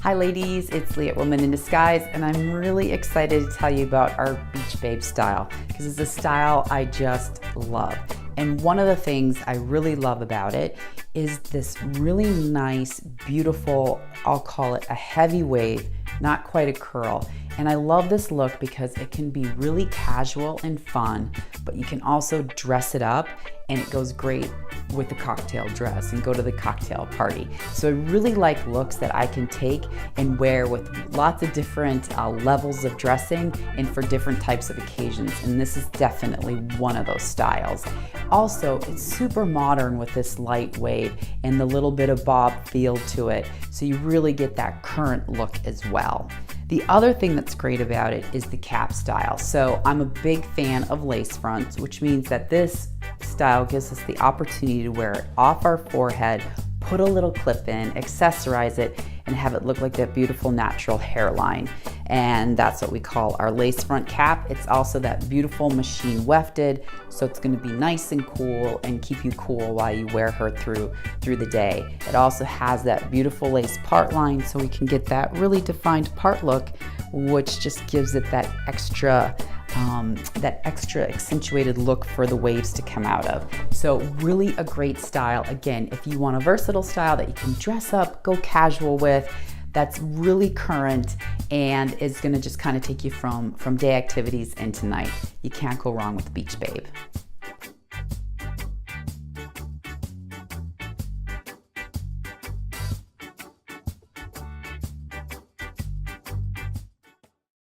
Hi ladies, it's Lee at Woman in Disguise, and I'm really excited to tell you about our Beach Babe style because it's a style I just love. And one of the things I really love about it is this really nice, beautiful, I'll call it a heavy wave, not quite a curl. And I love this look because it can be really casual and fun, but you can also dress it up and it goes great with the cocktail dress and go to the cocktail party. So I really like looks that I can take and wear with lots of different levels of dressing and for different types of occasions. And this is definitely one of those styles. Also, it's super modern with this light wave and the little bit of bob feel to it. So you really get that current look as well. The other thing that's great about it is the cap style. So I'm a big fan of lace fronts, which means that this style gives us the opportunity to wear it off our forehead, put a little clip in, accessorize it, and have it look like that beautiful natural hairline. And that's what we call our lace front cap. It's also that beautiful machine wefted, so it's gonna be nice and cool and keep you cool while you wear her through the day. It also has that beautiful lace part line, so we can get that really defined part look, which just gives it that extra accentuated look for the waves to come out of. So really a great style. Again, if you want a versatile style that you can dress up, go casual with, that's really current and is gonna just kind of take you from day activities into night. You can't go wrong with Beach Babe.